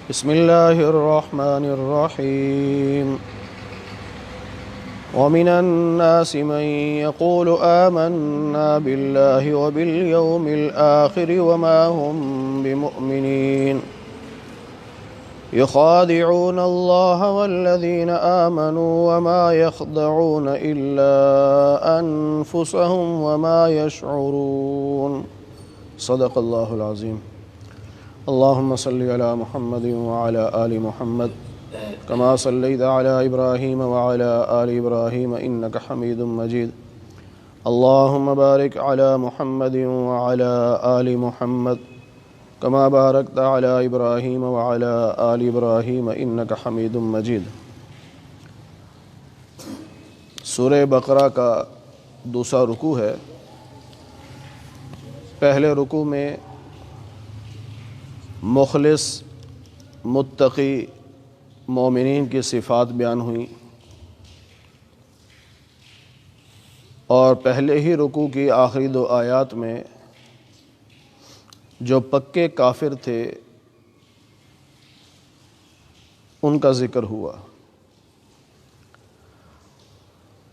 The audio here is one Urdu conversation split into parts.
بسم اللہ الرحمن الرحیم ومن الناس من يقول آمنا بالله وباليوم الآخر وما هم بمؤمنين يخادعون الله والذين آمنوا وما يخدعون إلا أنفسهم وما يشعرون صدق الله العظيم اللهم صل على محمد وعلى آل محمد كما صليت على إبراهيم وعلى آل إبراهيم إنك حميد مجيد اللهم بارك على محمد وعلى آل محمد كما باركت على إبراهيم وعلى آل إبراهيم إنك حميد مجيد۔ سورہ بقرہ کا دوسرا رکوع ہے۔ پہلے رکوع میں مخلص متقی مومنین کی صفات بیان ہوئیں، اور پہلے ہی رکوع کی آخری دو آیات میں جو پکے کافر تھے ان کا ذکر ہوا،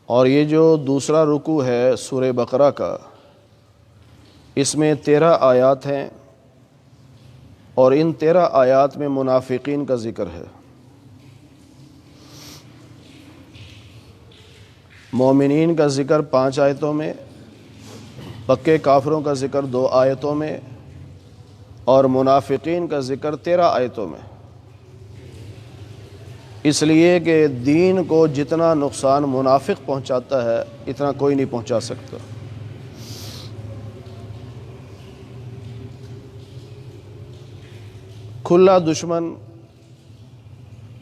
اور یہ جو دوسرا رکوع ہے سورہ بقرہ کا، اس میں 13 آیات ہیں، اور ان 13 آیات میں منافقین کا ذکر ہے۔ مومنین کا ذکر 5 آیتوں میں، پکے کافروں کا ذکر 2 آیتوں میں، اور منافقین کا ذکر 13 آیتوں میں، اس لیے کہ دین کو جتنا نقصان منافق پہنچاتا ہے اتنا کوئی نہیں پہنچا سکتا۔ کھلا دشمن،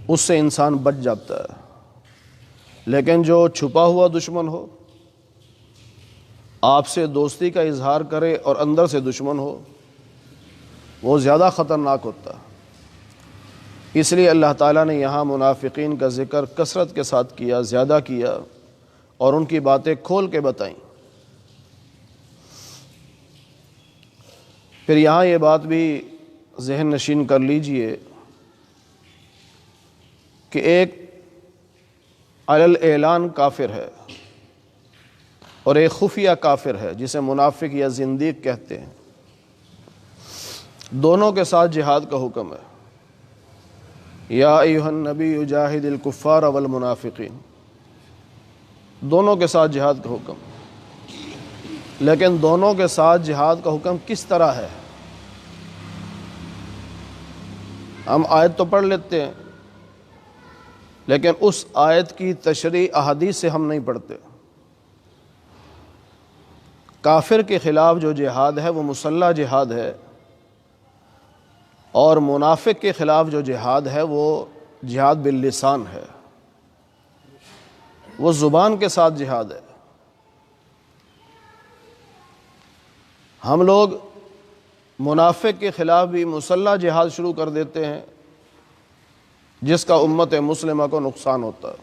اس سے انسان بچ جاتا ہے، لیکن جو چھپا ہوا دشمن ہو، آپ سے دوستی کا اظہار کرے اور اندر سے دشمن ہو، وہ زیادہ خطرناک ہوتا ہے۔ اس لیے اللہ تعالیٰ نے یہاں منافقین کا ذکر کثرت کے ساتھ کیا، زیادہ کیا، اور ان کی باتیں کھول کے بتائیں۔ پھر یہاں یہ بات بھی ذہن نشین کر لیجئے کہ ایک علی الاعلان کافر ہے اور ایک خفیہ کافر ہے جسے منافق یا زندیق کہتے ہیں۔ دونوں کے ساتھ جہاد کا حکم ہے۔ یا ایھا النبی جاہد الکفار والمنافقین، دونوں کے ساتھ جہاد کا حکم، لیکن دونوں کے ساتھ جہاد کا حکم کس طرح ہے؟ ہم آیت تو پڑھ لیتے ہیں، لیکن اس آیت کی تشریح احادیث سے ہم نہیں پڑھتے۔ کافر کے خلاف جو جہاد ہے وہ مسلح جہاد ہے، اور منافق کے خلاف جو جہاد ہے وہ جہاد باللسان ہے، وہ زبان کے ساتھ جہاد ہے۔ ہم لوگ منافق کے خلاف بھی مسلح جہاد شروع کر دیتے ہیں، جس کا امت مسلمہ کو نقصان ہوتا ہے۔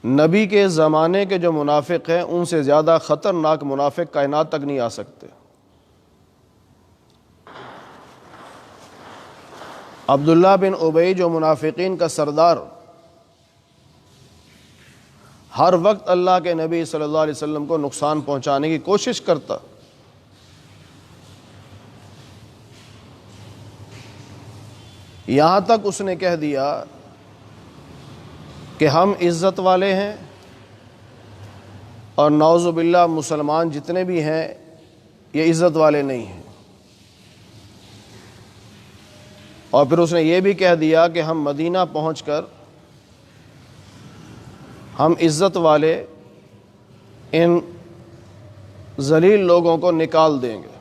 نبی کے زمانے کے جو منافق ہیں ان سے زیادہ خطرناک منافق کائنات تک نہیں آ سکتے۔ عبداللہ بن ابی جو منافقین کا سردار، ہر وقت اللہ کے نبی صلی اللہ علیہ وسلم کو نقصان پہنچانے کی کوشش کرتا، یہاں تک اس نے کہہ دیا کہ ہم عزت والے ہیں، اور نعوذ باللہ مسلمان جتنے بھی ہیں یہ عزت والے نہیں ہیں۔ اور پھر اس نے یہ بھی کہہ دیا کہ ہم مدینہ پہنچ کر ہم عزت والے ان ذلیل لوگوں کو نکال دیں گے۔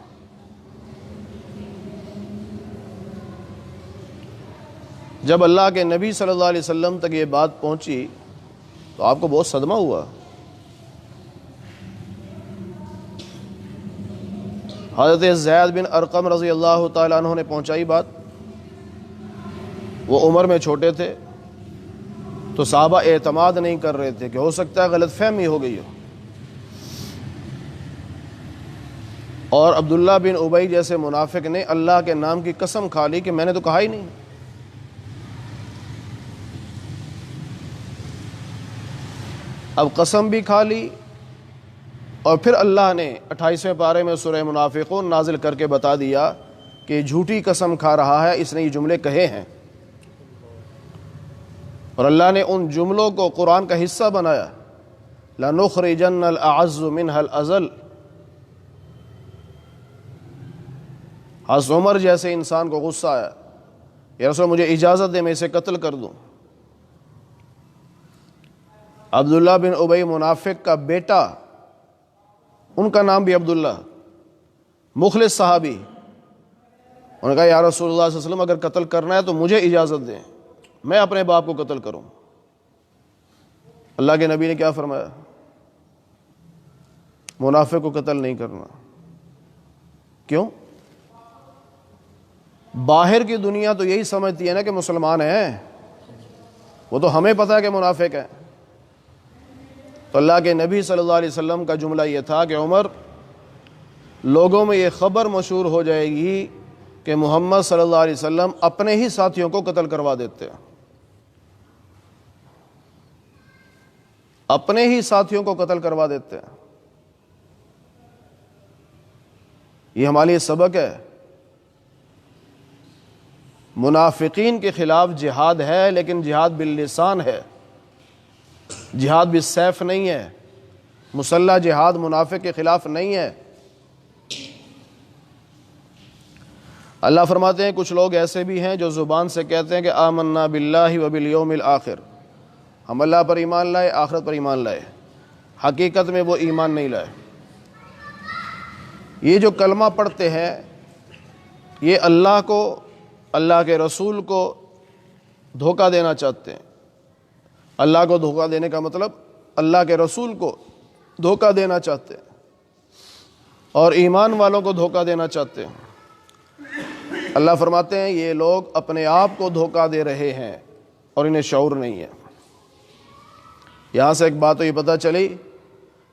جب اللہ کے نبی صلی اللہ علیہ وسلم تک یہ بات پہنچی تو آپ کو بہت صدمہ ہوا۔ حضرت زید بن ارقم رضی اللہ تعالیٰ عنہ نے پہنچائی بات، وہ عمر میں چھوٹے تھے، تو صحابہ اعتماد نہیں کر رہے تھے کہ ہو سکتا ہے غلط فہمی ہو گئی ہو، اور عبداللہ بن ابی جیسے منافق نے اللہ کے نام کی قسم کھا لی کہ میں نے تو کہا ہی نہیں۔ اب قسم بھی کھا لی، اور پھر اللہ نے 28ویں پارے میں سورہ منافقون نازل کر کے بتا دیا کہ جھوٹی قسم کھا رہا ہے، اس نے یہ جملے کہے ہیں، اور اللہ نے ان جملوں کو قرآن کا حصہ بنایا۔ لَنُخْرِجَنَّ الْأَعَزُّ مِنْهَا الْأَذَلَّ۔ حضرت عمر جیسے انسان کو غصہ آیا، یا رسول مجھے اجازت دے میں اسے قتل کر دوں۔ عبداللہ بن ابی منافق کا بیٹا، ان کا نام بھی عبداللہ، مخلص صحابی، انہوں نے کہا یا رسول اللہ صلی اللہ علیہ وسلم اگر قتل کرنا ہے تو مجھے اجازت دیں، میں اپنے باپ کو قتل کروں۔ اللہ کے نبی نے کیا فرمایا؟ منافق کو قتل نہیں کرنا۔ کیوں؟ باہر کی دنیا تو یہی سمجھتی ہے نا کہ مسلمان ہیں، وہ تو ہمیں پتہ ہے کہ منافق ہے۔ تو اللہ کے نبی صلی اللہ علیہ وسلم کا جملہ یہ تھا کہ عمر، لوگوں میں یہ خبر مشہور ہو جائے گی کہ محمد صلی اللہ علیہ وسلم اپنے ہی ساتھیوں کو قتل کروا دیتے ہیں، اپنے ہی ساتھیوں کو قتل کروا دیتے ہیں۔ یہ ہمارے لیے سبق ہے۔ منافقین کے خلاف جہاد ہے، لیکن جہاد باللسان ہے، جہاد بالسیف نہیں ہے۔ مسلح جہاد منافق کے خلاف نہیں ہے۔ اللہ فرماتے ہیں کچھ لوگ ایسے بھی ہیں جو زبان سے کہتے ہیں کہ آمنا باللہ وبالیوم الآخر، ہم اللہ پر ایمان لائے، آخرت پر ایمان لائے، حقیقت میں وہ ایمان نہیں لائے۔ یہ جو کلمہ پڑھتے ہیں یہ اللہ کو، اللہ کے رسول کو دھوکہ دینا چاہتے ہیں۔ اللہ کو دھوکہ دینے کا مطلب اللہ کے رسول کو دھوکہ دینا چاہتے ہیں، اور ایمان والوں کو دھوکہ دینا چاہتے ہیں۔ اللہ فرماتے ہیں یہ لوگ اپنے آپ کو دھوکہ دے رہے ہیں اور انہیں شعور نہیں ہے۔ یہاں سے ایک بات تو یہ پتہ چلی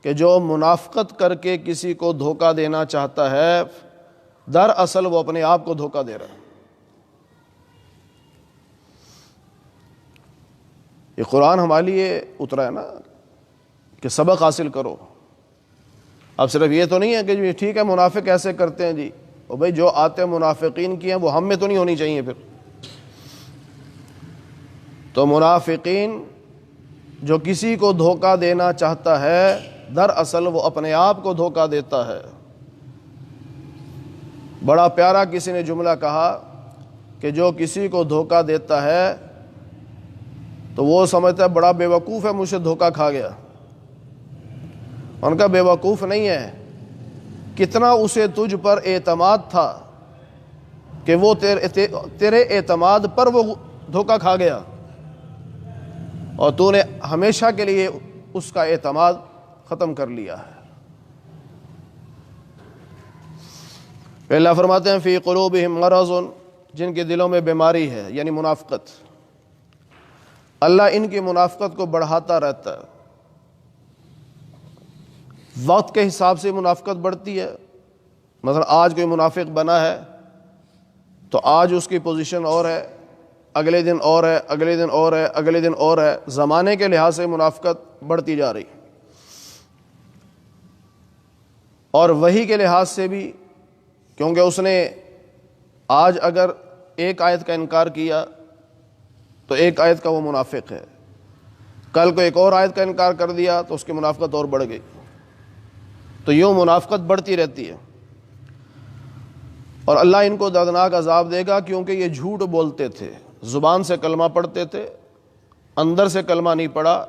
کہ جو منافقت کر کے کسی کو دھوکہ دینا چاہتا ہے، دراصل وہ اپنے آپ کو دھوکہ دے رہا ہے۔ یہ قرآن ہمارے لیے اترا ہے نا کہ سبق حاصل کرو۔ اب صرف یہ تو نہیں ہے کہ جی ٹھیک ہے منافق ایسے کرتے ہیں جی، اور بھائی جو آتے منافقین کی ہیں وہ ہم میں تو نہیں ہونی چاہیے۔ پھر تو منافقین جو کسی کو دھوکہ دینا چاہتا ہے، دراصل وہ اپنے آپ کو دھوکہ دیتا ہے۔ بڑا پیارا کسی نے جملہ کہا کہ جو کسی کو دھوکہ دیتا ہے تو وہ سمجھتا ہے بڑا بے وقوف ہے، مجھ سے دھوکہ کھا گیا۔ ان کا بے وقوف نہیں ہے، کتنا اسے تجھ پر اعتماد تھا کہ وہ تیرے اعتماد پر وہ دھوکہ کھا گیا، اور تو نے ہمیشہ کے لیے اس کا اعتماد ختم کر لیا ہے۔ پھر اللہ فرماتے ہیں فی قلوبہم مرض، جن کے دلوں میں بیماری ہے، یعنی منافقت، اللہ ان کی منافقت کو بڑھاتا رہتا ہے۔ وقت کے حساب سے منافقت بڑھتی ہے۔ مثلا آج کوئی منافق بنا ہے تو آج اس کی پوزیشن اور ہے، اگلے دن اور ہے، اگلے دن اور ہے، اگلے دن اور ہے۔ زمانے کے لحاظ سے منافقت بڑھتی جا رہی، اور وحی کے لحاظ سے بھی، کیونکہ اس نے آج اگر ایک آیت کا انکار کیا تو ایک آیت کا وہ منافق ہے، کل کو ایک اور آیت کا انکار کر دیا تو اس کی منافقت اور بڑھ گئی۔ تو یوں منافقت بڑھتی رہتی ہے، اور اللہ ان کو دردناک عذاب دے گا، کیونکہ یہ جھوٹ بولتے تھے، زبان سے کلمہ پڑھتے تھے، اندر سے کلمہ نہیں پڑھا،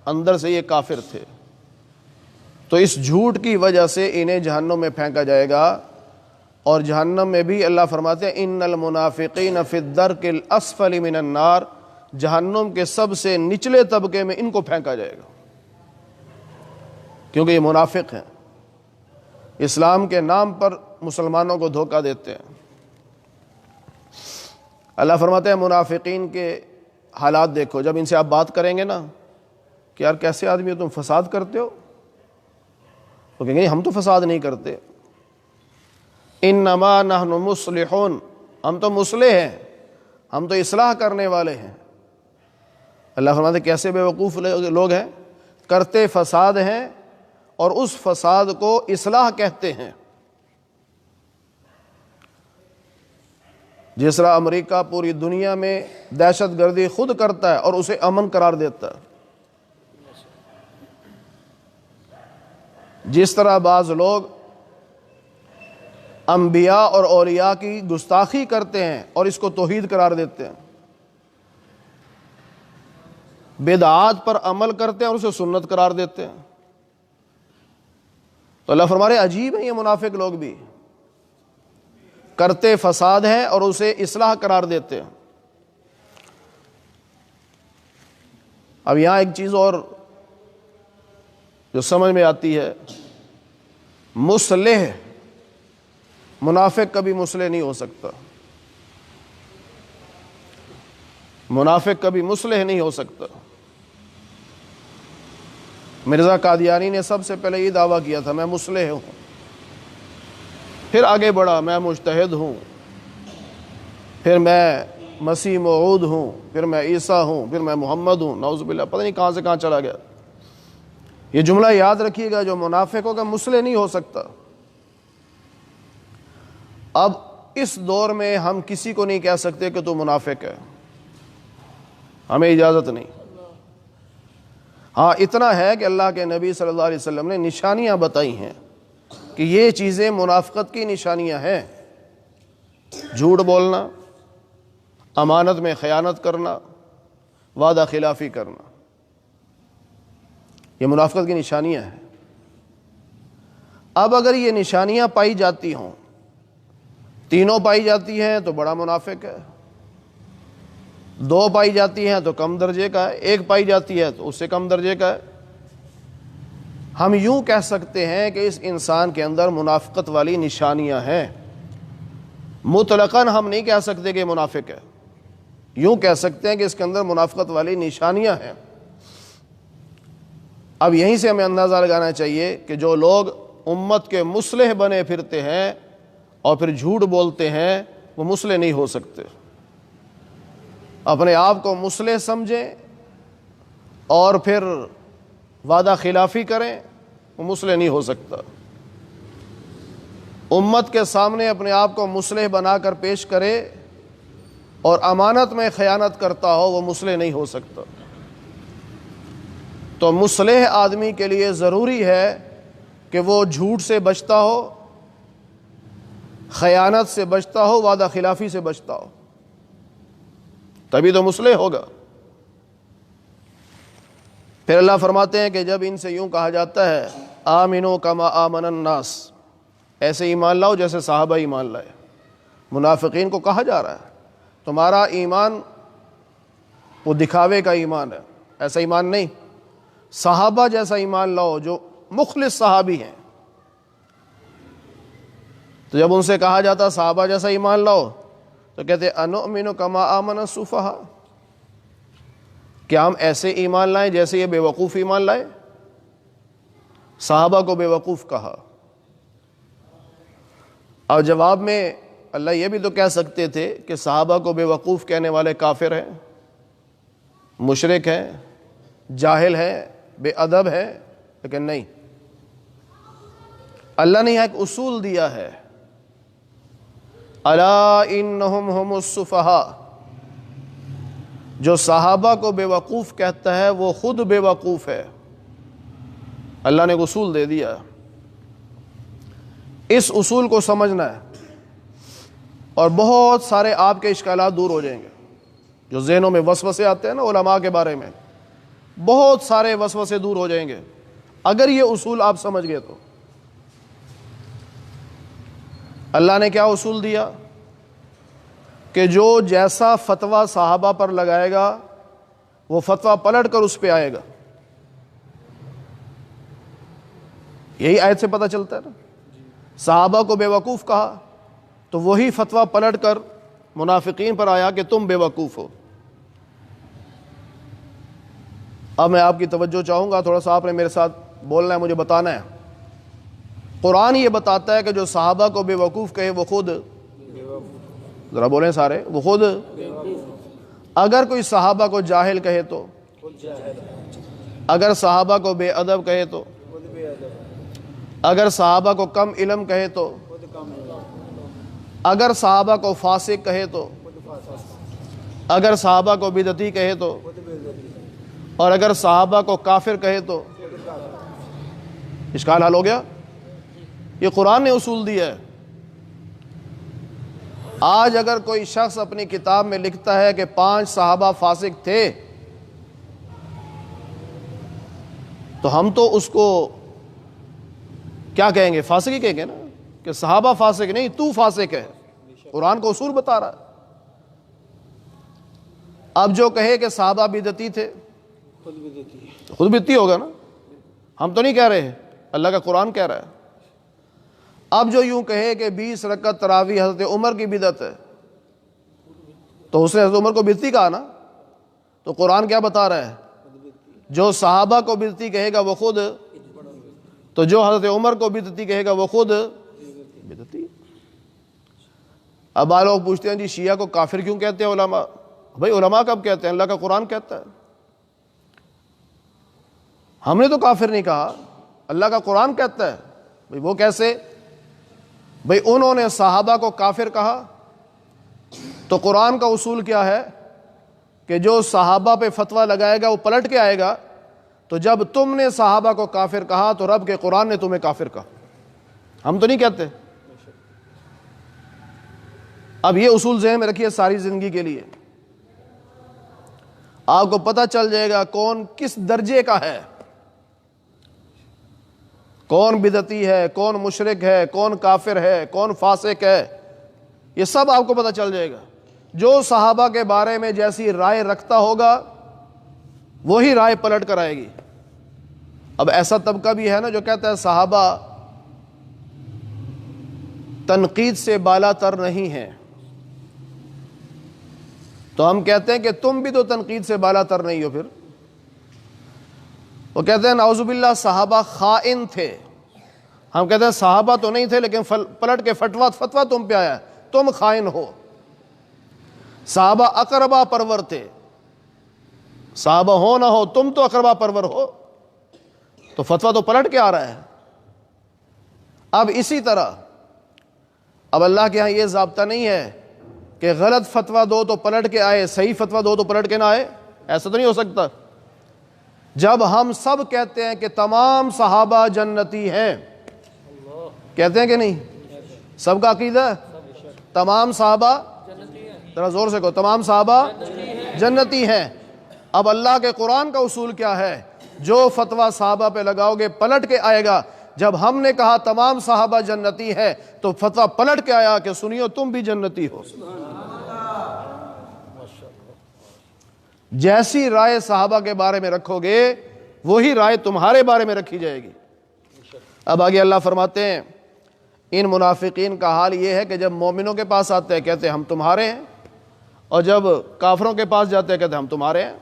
اندر سے یہ کافر تھے۔ تو اس جھوٹ کی وجہ سے انہیں جہنم میں پھینکا جائے گا، اور جہنم میں بھی اللہ فرماتے ہیں ان المنافقین فی الدرک الاسفل من النار، جہنم کے سب سے نچلے طبقے میں ان کو پھینکا جائے گا، کیونکہ یہ منافق ہیں، اسلام کے نام پر مسلمانوں کو دھوکہ دیتے ہیں۔ اللہ فرماتے ہیں منافقین کے حالات دیکھو، جب ان سے آپ بات کریں گے نا کہ یار کیسے آدمی ہو تم، فساد کرتے ہو، تو کہیں گے ہم تو فساد نہیں کرتے۔ انما نحن مصلحون، ہم تو مصلح ہیں، ہم تو اصلاح کرنے والے ہیں۔ اللہ فرماتے کیسے بے وقوف لوگ ہیں، کرتے فساد ہیں اور اس فساد کو اصلاح کہتے ہیں۔ جس طرح امریکہ پوری دنیا میں دہشت گردی خود کرتا ہے اور اسے امن قرار دیتا ہے، جس طرح بعض لوگ انبیاء اور اولیاء کی گستاخی کرتے ہیں اور اس کو توحید قرار دیتے ہیں، بدعات پر عمل کرتے ہیں اور اسے سنت قرار دیتے ہیں، تو اللہ فرما رہے عجیب ہیں یہ منافق لوگ بھی، کرتے فساد ہیں اور اسے اصلاح قرار دیتے ہیں۔ اب یہاں ایک چیز اور جو سمجھ میں آتی ہے، مصلح، منافق کبھی مصلح نہیں ہو سکتا، منافق کبھی مصلح نہیں ہو سکتا۔ مرزا قادیانی نے سب سے پہلے یہ دعویٰ کیا تھا میں مصلح ہوں، پھر آگے بڑھا میں مجتہد ہوں، پھر میں مسیح موعود ہوں، پھر میں عیسیٰ ہوں، پھر میں محمد ہوں، نعوذ باللہ پتہ نہیں کہاں سے کہاں چلا گیا۔ یہ جملہ یاد رکھیے گا، جو منافق ہوگا مصلح نہیں ہو سکتا۔ اب اس دور میں ہم کسی کو نہیں کہہ سکتے کہ تو منافق ہے، ہمیں اجازت نہیں۔ ہاں اتنا ہے کہ اللہ کے نبی صلی اللہ علیہ وسلم نے نشانیاں بتائی ہیں کہ یہ چیزیں منافقت کی نشانیاں ہیں، جھوٹ بولنا، امانت میں خیانت کرنا، وعدہ خلافی کرنا، یہ منافقت کی نشانیاں ہیں۔ اب اگر یہ نشانیاں پائی جاتی ہوں، تینوں پائی جاتی ہیں تو بڑا منافق ہے، دو پائی جاتی ہیں تو کم درجے کا ہے، ایک پائی جاتی ہے تو اس سے کم درجے کا ہے۔ ہم یوں کہہ سکتے ہیں کہ اس انسان کے اندر منافقت والی نشانیاں ہیں، مطلقاً ہم نہیں کہہ سکتے کہ منافق ہے، یوں کہہ سکتے ہیں کہ اس کے اندر منافقت والی نشانیاں ہیں۔ اب یہیں سے ہمیں اندازہ لگانا چاہیے کہ جو لوگ امت کے مصلح بنے پھرتے ہیں اور پھر جھوٹ بولتے ہیں وہ مصلح نہیں ہو سکتے۔ اپنے آپ کو مصلح سمجھیں اور پھر وعدہ خلافی کریں، وہ مصلح نہیں ہو سکتا۔ امت کے سامنے اپنے آپ کو مصلح بنا کر پیش کرے اور امانت میں خیانت کرتا ہو، وہ مصلح نہیں ہو سکتا۔ تو مصلح آدمی کے لیے ضروری ہے کہ وہ جھوٹ سے بچتا ہو، خیانت سے بچتا ہو، وعدہ خلافی سے بچتا ہو، تبھی تو مصلح ہوگا۔ پھر اللہ فرماتے ہیں کہ جب ان سے یوں کہا جاتا ہے آمنو کما آمن الناس، ایسے ایمان لاؤ جیسے صحابہ ایمان لائے، منافقین کو کہا جا رہا ہے تمہارا ایمان وہ دکھاوے کا ایمان ہے، ایسا ایمان نہیں، صحابہ جیسا ایمان لاؤ جو مخلص صحابی ہیں۔ تو جب ان سے کہا جاتا صحابہ جیسا ایمان لاؤ تو کہتے انؤمن کما آمن السفہاء، کیا ہم ایسے ایمان لائیں جیسے یہ بے وقوف ایمان لائے؟ صحابہ کو بے وقوف کہا، اور جواب میں اللہ یہ بھی تو کہہ سکتے تھے کہ صحابہ کو بے وقوف کہنے والے کافر ہیں، مشرک ہیں، جاہل ہیں، بے ادب ہیں، لیکن نہیں، اللہ نے ایک اصول دیا ہے، الا انہم ہم السفہاء، جو صحابہ کو بے وقوف کہتا ہے وہ خود بے وقوف ہے۔ اللہ نے ایک اصول دے دیا، اس اصول کو سمجھنا ہے اور بہت سارے آپ کے اشکالات دور ہو جائیں گے۔ جو ذہنوں میں وسوسے آتے ہیں نا علماء کے بارے میں، بہت سارے وسوسے دور ہو جائیں گے اگر یہ اصول آپ سمجھ گئے تو۔ اللہ نے کیا اصول دیا کہ جو جیسا فتویٰ صحابہ پر لگائے گا وہ فتویٰ پلٹ کر اس پہ آئے گا۔ یہی آیت سے پتہ چلتا ہے نا، صحابہ کو بے وقوف کہا تو وہی فتویٰ پلٹ کر منافقین پر آیا کہ تم بے وقوف ہو۔ اب میں آپ کی توجہ چاہوں گا، تھوڑا سا آپ نے میرے ساتھ بولنا ہے، مجھے بتانا ہے قرآن یہ بتاتا ہے کہ جو صحابہ کو بے وقوف کہے وہ خود، ذرا بولیں سارے، وہ خود، اگر کوئی صحابہ کو جاہل کہے تو، اگر صحابہ کو بے ادب کہے تو، اگر صحابہ کو کم علم کہے تو، اگر صحابہ کو فاسق کہے تو، اگر صحابہ کو بدعتی کہے تو، اور اگر صحابہ کو کافر کہے تو، اشکال حل ہو گیا؟ یہ قرآن نے اصول دیا ہے۔ آج اگر کوئی شخص اپنی کتاب میں لکھتا ہے کہ 5 صحابہ فاسق تھے، تو ہم تو اس کو کیا کہیں گے؟ فاسق ہی کہیں گے نا، کہ صحابہ فاسق نہیں، تو فاسق ہے۔ قرآن کو اصول بتا رہا ہے۔ اب جو کہے کہ صحابہ بدعتی تھے، خود بدعتی ہوگا نا، ہم تو نہیں کہہ رہے، اللہ کا قرآن کہہ رہا ہے۔ اب جو یوں کہے کہ 20 رکعت تراویح حضرت عمر کی بدعت ہے، تو اس نے حضرت عمر کو بدعتی کہا نا، تو قرآن کیا بتا رہا ہے؟ جو صحابہ کو بدعتی کہے گا وہ خود، تو جو حضرت عمر کو بدعتی کہے گا وہ خود بدعتی۔ اب آ لوگ پوچھتے ہیں جی شیعہ کو کافر کیوں کہتے ہیں علماء؟ بھائی علماء کب کہتے ہیں؟ اللہ کا قرآن کہتا ہے۔ ہم نے تو کافر نہیں کہا، اللہ کا قرآن کہتا ہے۔ بھئی وہ کیسے؟ بھئی انہوں نے صحابہ کو کافر کہا، تو قرآن کا اصول کیا ہے کہ جو صحابہ پہ فتویٰ لگائے گا وہ پلٹ کے آئے گا۔ تو جب تم نے صحابہ کو کافر کہا تو رب کے قرآن نے تمہیں کافر کہا، ہم تو نہیں کہتے۔ اب یہ اصول ذہن میں رکھیے ساری زندگی کے لیے، آپ کو پتہ چل جائے گا کون کس درجے کا ہے، کون بدعتی ہے، کون مشرک ہے، کون کافر ہے، کون فاسق ہے، یہ سب آپ کو پتہ چل جائے گا۔ جو صحابہ کے بارے میں جیسی رائے رکھتا ہوگا وہی رائے پلٹ کر آئے گی۔ اب ایسا طبقہ بھی ہے نا جو کہتا ہے صحابہ تنقید سے بالا تر نہیں ہیں، تو ہم کہتے ہیں کہ تم بھی تو تنقید سے بالا تر نہیں ہو۔ پھر وہ کہتے ہیں نعوذ باللہ صحابہ خائن تھے، ہم کہتے ہیں صحابہ تو نہیں تھے لیکن پلٹ کے فتویٰ تم پہ آیا، تم خائن ہو۔ صحابہ اقربا پرور تھے، صحابہ ہو نہ ہو تم تو اقربا پرور ہو، تو فتویٰ تو پلٹ کے آ رہا ہے۔ اب اسی طرح اب اللہ کے ہاں یہ ضابطہ نہیں ہے کہ غلط فتویٰ دو تو پلٹ کے آئے، صحیح فتویٰ دو تو پلٹ کے نہ آئے، ایسا تو نہیں ہو سکتا۔ جب ہم سب کہتے ہیں کہ تمام صحابہ جنتی ہیں، کہتے ہیں کہ نہیں؟ سب کا عقیدہ ہے تمام صحابہ، ذرا زور سے کہو، تمام صحابہ جنتی ہیں۔ اب اللہ کے قرآن کا اصول کیا ہے؟ جو فتویٰ صحابہ پہ لگاؤ گے پلٹ کے آئے گا۔ جب ہم نے کہا تمام صحابہ جنتی ہے تو فتویٰ پلٹ کے آیا کہ سنیو تم بھی جنتی ہو۔ جیسی رائے صحابہ کے بارے میں رکھو گے وہی رائے تمہارے بارے میں رکھی جائے گی۔ اب آگے اللہ فرماتے ہیں ان منافقین کا حال یہ ہے کہ جب مومنوں کے پاس آتے ہیں کہتے ہیں ہم تمہارے ہیں، اور جب کافروں کے پاس جاتے ہیں کہتے ہیں ہم تمہارے ہیں۔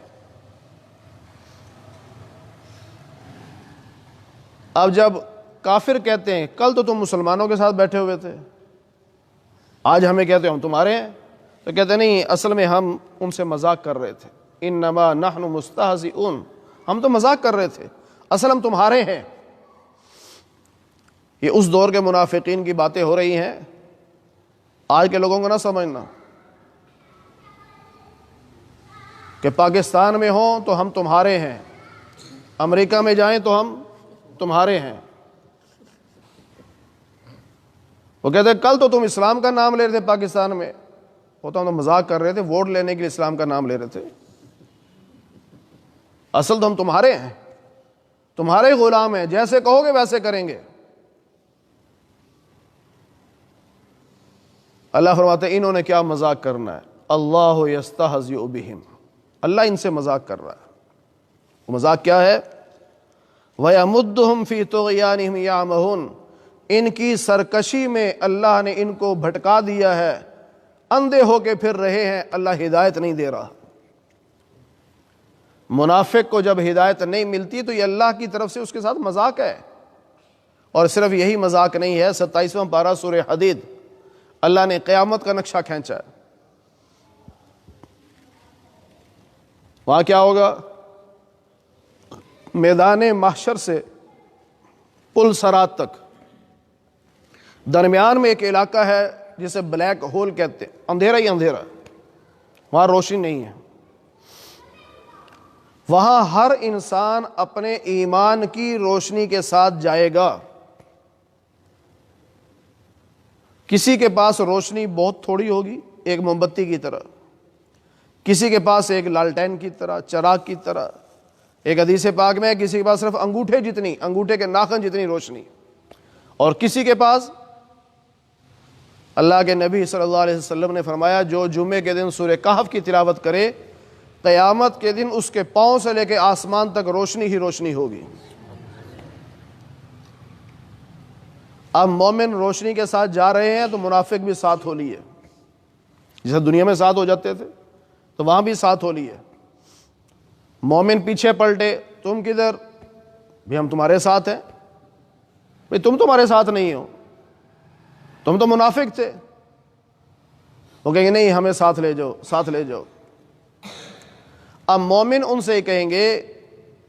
اب جب کافر کہتے ہیں کل تو تم مسلمانوں کے ساتھ بیٹھے ہوئے تھے، آج ہمیں کہتے ہیں ہم تمہارے ہیں، تو کہتے ہیں نہیں اصل میں ہم ان سے مذاق کر رہے تھے، انما نحن مستہزئون، ہم تو مذاق کر رہے تھے، اصل ہم تمہارے ہیں۔ یہ اس دور کے منافقین کی باتیں ہو رہی ہیں، آج کے لوگوں کو نہ سمجھنا کہ پاکستان میں ہوں تو ہم تمہارے ہیں، امریکہ میں جائیں تو ہم تمہارے ہیں۔ وہ کہتے ہیں کل تو تم اسلام کا نام لے رہے تھے پاکستان میں، وہ تو ہم تو مذاق کر رہے تھے، ووٹ لینے کے لیے اسلام کا نام لے رہے تھے، اصل تو ہم تمہارے ہیں، تمہارے غلام ہیں، جیسے کہو گے ویسے کریں گے۔ اللہ فرماتے ہیں انہوں نے کیا مذاق کرنا ہے، اللہ یستہزئ بہم، اللہ ان سے مذاق کر رہا ہے۔ وہ مذاق کیا ہے؟ وَيَمُدُّهُمْ فِي طُغْيَانِهِمْ يَعْمَهُونَ، ان کی سرکشی میں اللہ نے ان کو بھٹکا دیا ہے، اندھے ہو کے پھر رہے ہیں، اللہ ہدایت نہیں دے رہا۔ منافق کو جب ہدایت نہیں ملتی تو یہ اللہ کی طرف سے اس کے ساتھ مذاق ہے، اور صرف یہی مذاق نہیں ہے، 27واں پارہ سورہ حدید، اللہ نے قیامت کا نقشہ کھینچا ہے۔ وہاں کیا ہوگا؟ میدان محشر سے پل صراط تک درمیان میں ایک علاقہ ہے جسے بلیک ہول کہتے ہیں، اندھیرا ہی اندھیرا، وہاں روشنی نہیں ہے۔ وہاں ہر انسان اپنے ایمان کی روشنی کے ساتھ جائے گا۔ کسی کے پاس روشنی بہت تھوڑی ہوگی، ایک موم بتی کی طرح، کسی کے پاس ایک لالٹین کی طرح، چراغ کی طرح، ایک حدیث پاک میں کسی کے پاس صرف انگوٹھے کے ناخن جتنی روشنی، اور کسی کے پاس، اللہ کے نبی صلی اللہ علیہ وسلم نے فرمایا جو جمعے کے دن سورہ کہف کی تلاوت کرے، قیامت کے دن اس کے پاؤں سے لے کے آسمان تک روشنی ہی روشنی ہوگی۔ اب مومن روشنی کے ساتھ جا رہے ہیں تو منافق بھی ساتھ ہو لیے، جیسے دنیا میں ساتھ ہو جاتے تھے تو وہاں بھی ساتھ ہو لیے۔ مومن پیچھے پلٹے، تم کدھر؟ بھی ہم تمہارے ساتھ ہیں۔ بھئی تم تمہارے ساتھ نہیں ہو، تم تو منافق تھے۔ وہ کہیں گے نہیں ہمیں ساتھ لے جاؤ، ساتھ لے جاؤ۔ اب مومن ان سے کہیں گے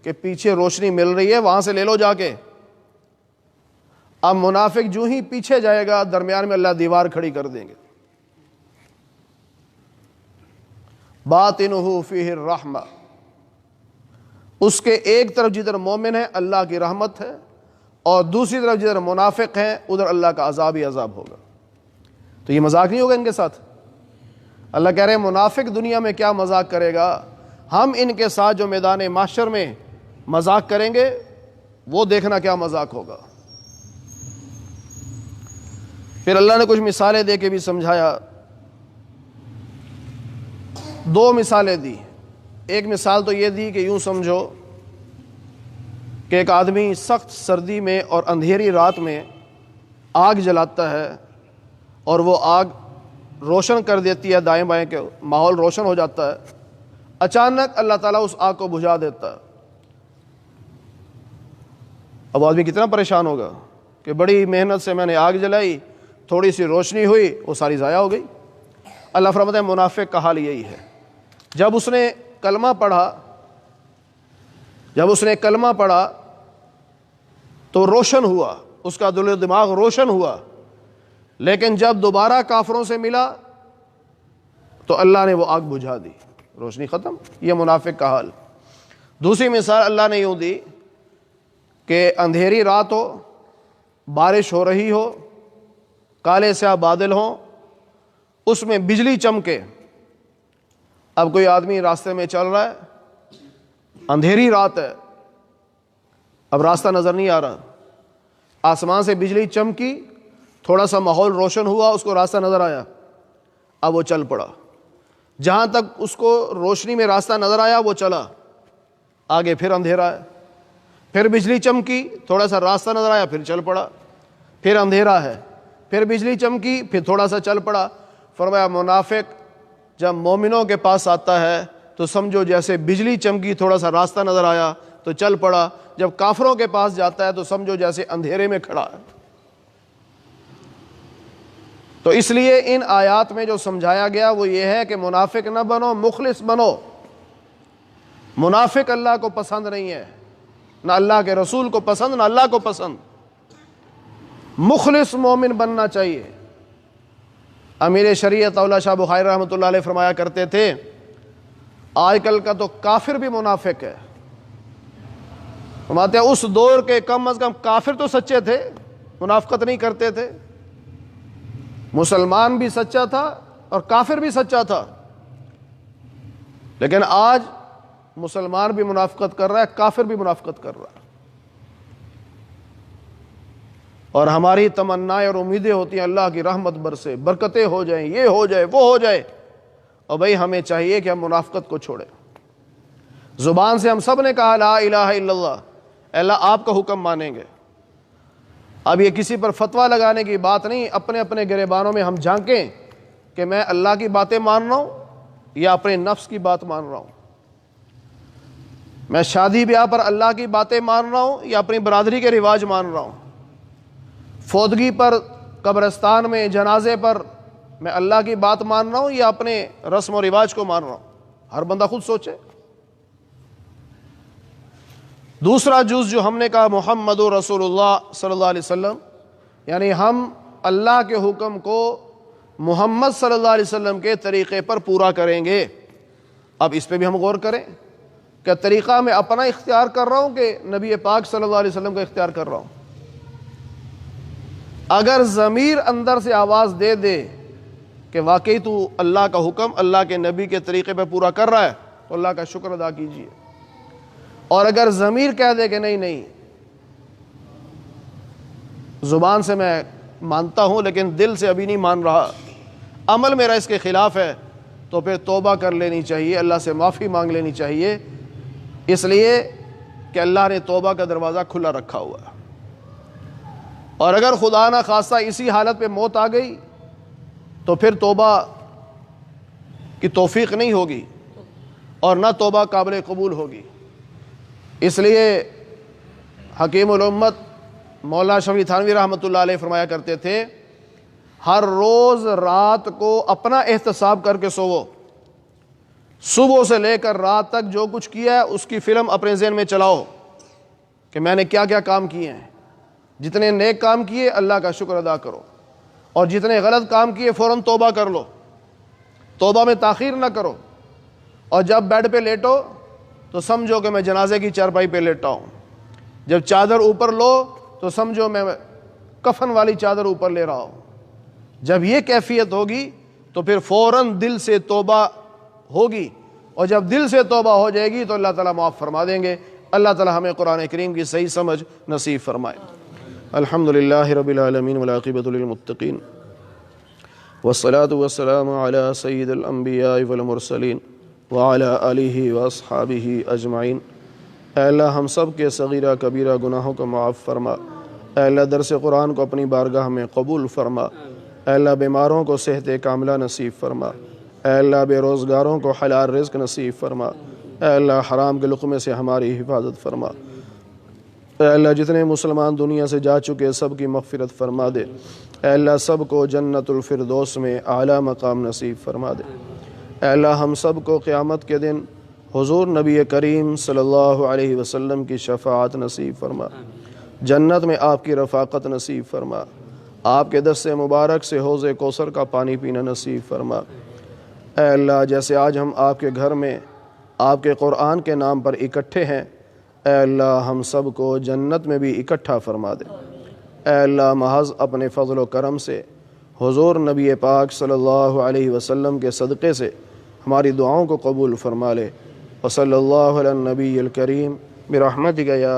کہ پیچھے روشنی مل رہی ہے، وہاں سے لے لو جا کے۔ اب منافق جو ہی پیچھے جائے گا، درمیان میں اللہ دیوار کھڑی کر دیں گے۔ باطنہ فیہ الرحمہ، اس کے ایک طرف جدھر مومن ہے اللہ کی رحمت ہے، اور دوسری طرف جدھر منافق ہیں ادھر اللہ کا عذاب ہی عذاب ہوگا۔ تو یہ مذاق نہیں ہوگا ان کے ساتھ؟ اللہ کہہ رہے ہیں منافق دنیا میں کیا مذاق کرے گا، ہم ان کے ساتھ جو میدان محشر میں مذاق کریں گے وہ دیکھنا کیا مذاق ہوگا۔ پھر اللہ نے کچھ مثالیں دے کے بھی سمجھایا۔ 2 مثالیں دی۔ ایک مثال تو یہ دی کہ یوں سمجھو کہ ایک آدمی سخت سردی میں اور اندھیری رات میں آگ جلاتا ہے، اور وہ آگ روشن کر دیتی ہے دائیں بائیں کے، ماحول روشن ہو جاتا ہے۔ اچانک اللہ تعالیٰ اس آگ کو بجھا دیتا ہے۔ اب آدمی کتنا پریشان ہوگا کہ بڑی محنت سے میں نے آگ جلائی، تھوڑی سی روشنی ہوئی، وہ ساری ضائع ہو گئی۔ اللہ فرماتا ہے منافق کا حال یہی ہے۔ جب اس نے کلمہ پڑھا تو روشن ہوا، اس کا دل و دماغ روشن ہوا، لیکن جب دوبارہ کافروں سے ملا تو اللہ نے وہ آگ بجھا دی، روشنی ختم۔ یہ منافق کا حال۔ دوسری مثال اللہ نے یوں دی کہ اندھیری رات ہو، بارش ہو رہی ہو، کالے سیاہ بادل ہوں، اس میں بجلی چمکے۔ اب کوئی آدمی راستے میں چل رہا ہے، اندھیری رات ہے، اب راستہ نظر نہیں آ رہا، آسمان سے بجلی چمکی، تھوڑا سا ماحول روشن ہوا، اس کو راستہ نظر آیا، اب وہ چل پڑا۔ جہاں تک اس کو روشنی میں راستہ نظر آیا وہ چلا، آگے پھر اندھیرا ہے، پھر بجلی چمکی، تھوڑا سا راستہ نظر آیا، پھر چل پڑا، پھر اندھیرا ہے، پھر بجلی چمکی، پھر تھوڑا سا چل پڑا۔ فرمایا منافق جب مومنوں کے پاس آتا ہے تو سمجھو جیسے بجلی چمکی، تھوڑا سا راستہ نظر آیا تو چل پڑا، جب کافروں کے پاس جاتا ہے تو سمجھو جیسے اندھیرے میں کھڑا ہے۔ تو اس لیے ان آیات میں جو سمجھایا گیا وہ یہ ہے کہ منافق نہ بنو، مخلص بنو۔ منافق اللہ کو پسند نہیں ہے، نہ اللہ کے رسول کو پسند، نہ اللہ کو پسند۔ مخلص مومن بننا چاہیے۔ امیر شریعت اولیاء شاہ بخاری رحمۃ اللہ علیہ فرمایا کرتے تھے آج کل کا تو کافر بھی منافق ہے۔ فرماتے ہیں اس دور کے کم از کم کافر تو سچے تھے، منافقت نہیں کرتے تھے۔ مسلمان بھی سچا تھا اور کافر بھی سچا تھا، لیکن آج مسلمان بھی منافقت کر رہا ہے، کافر بھی منافقت کر رہا ہے۔ اور ہماری تمنائیں اور امیدیں ہوتی ہیں اللہ کی رحمت برسے، برکتیں ہو جائیں، یہ ہو جائے، وہ ہو جائے، اور بھائی ہمیں چاہیے کہ ہم منافقت کو چھوڑیں۔ زبان سے ہم سب نے کہا لا الہ الا اللہ، اللہ آپ کا حکم مانیں گے۔ اب یہ کسی پر فتویٰ لگانے کی بات نہیں، اپنے اپنے گریبانوں میں ہم جھانکیں کہ میں اللہ کی باتیں مان رہا ہوں یا اپنے نفس کی بات مان رہا ہوں، میں شادی بیاہ پر اللہ کی باتیں مان رہا ہوں یا اپنی برادری کے رواج مان رہا ہوں۔ فوتگی پر، قبرستان میں، جنازے پر میں اللہ کی بات مان رہا ہوں یا اپنے رسم و رواج کو مان رہا ہوں؟ ہر بندہ خود سوچے۔ دوسرا جز جو ہم نے کہا محمد رسول اللہ صلی اللہ علیہ وسلم، یعنی ہم اللہ کے حکم کو محمد صلی اللہ علیہ وسلم کے طریقے پر پورا کریں گے۔ اب اس پہ بھی ہم غور کریں کہ طریقہ میں اپنا اختیار کر رہا ہوں کہ نبی پاک صلی اللہ علیہ وسلم کا اختیار کر رہا ہوں۔ اگر ضمیر اندر سے آواز دے دے کہ واقعی تو اللہ کا حکم اللہ کے نبی کے طریقے پہ پورا کر رہا ہے تو اللہ کا شکر ادا کیجیے، اور اگر ضمیر کہہ دے کہ نہیں زبان سے میں مانتا ہوں لیکن دل سے ابھی نہیں مان رہا، عمل میرا اس کے خلاف ہے، تو پھر توبہ کر لینی چاہیے، اللہ سے معافی مانگ لینی چاہیے، اس لیے کہ اللہ نے توبہ کا دروازہ کھلا رکھا ہوا ہے۔ اور اگر خدا نہ خواستہ اسی حالت پہ موت آ گئی تو پھر توبہ کی توفیق نہیں ہوگی اور نہ توبہ قابل قبول ہوگی۔ اس لیے حکیم الامت مولانا شفیع تھانوی رحمۃ اللہ علیہ فرمایا کرتے تھے، ہر روز رات کو اپنا احتساب کر کے سوو، صبح سے لے کر رات تک جو کچھ کیا ہے اس کی فلم اپنے ذہن میں چلاؤ کہ میں نے کیا کیا کام کیے ہیں۔ جتنے نیک کام کیے اللہ کا شکر ادا کرو، اور جتنے غلط کام کیے فوراً توبہ کر لو، توبہ میں تاخیر نہ کرو، اور جب بیڈ پہ لیٹو تو سمجھو کہ میں جنازے کی چارپائی پہ لیٹا ہوں، جب چادر اوپر لو تو سمجھو میں کفن والی چادر اوپر لے رہا ہوں۔ جب یہ کیفیت ہوگی تو پھر فوراً دل سے توبہ ہوگی، اور جب دل سے توبہ ہو جائے گی تو اللہ تعالیٰ معاف فرما دیں گے۔ اللہ تعالیٰ ہمیں قرآن کریم کی صحیح سمجھ نصیب فرمائے۔ الحمدللہ رب العالمین والعاقبۃ للمتقین والصلاة والسلام علی سید الانبیاء والمرسلین وعلی آلہ واصحابہ اجمعین۔ اے اللہ ہم سب کے صغیرہ کبیرہ گناہوں کو معاف فرما۔ اے اللہ درس قرآن کو اپنی بارگاہ میں قبول فرما۔ اے اللہ بیماروں کو صحت کاملہ نصیب فرما۔ اے اللہ بے روزگاروں کو حلال رزق نصیب فرما۔ اے اللہ حرام کے لقمے سے ہماری حفاظت فرما۔ اے اللہ جتنے مسلمان دنیا سے جا چکے سب کی مغفرت فرما دے۔ اے اللہ سب کو جنت الفردوس میں اعلیٰ مقام نصیب فرما دے۔ اے اللہ ہم سب کو قیامت کے دن حضور نبی کریم صلی اللہ علیہ وسلم کی شفاعت نصیب فرما، جنت میں آپ کی رفاقت نصیب فرما، آپ کے دست مبارک سے حوض کوثر کا پانی پینا نصیب فرما۔ اے اللہ جیسے آج ہم آپ کے گھر میں آپ کے قرآن کے نام پر اکٹھے ہیں، اے اللہ ہم سب کو جنت میں بھی اکٹھا فرما دے۔ اے اللہ محض اپنے فضل و کرم سے حضور نبی پاک صلی اللہ علیہ وسلم کے صدقے سے ہماری دعاؤں کو قبول فرما لے۔ وصلی اللہ علی النبی الکریم برحمتک یا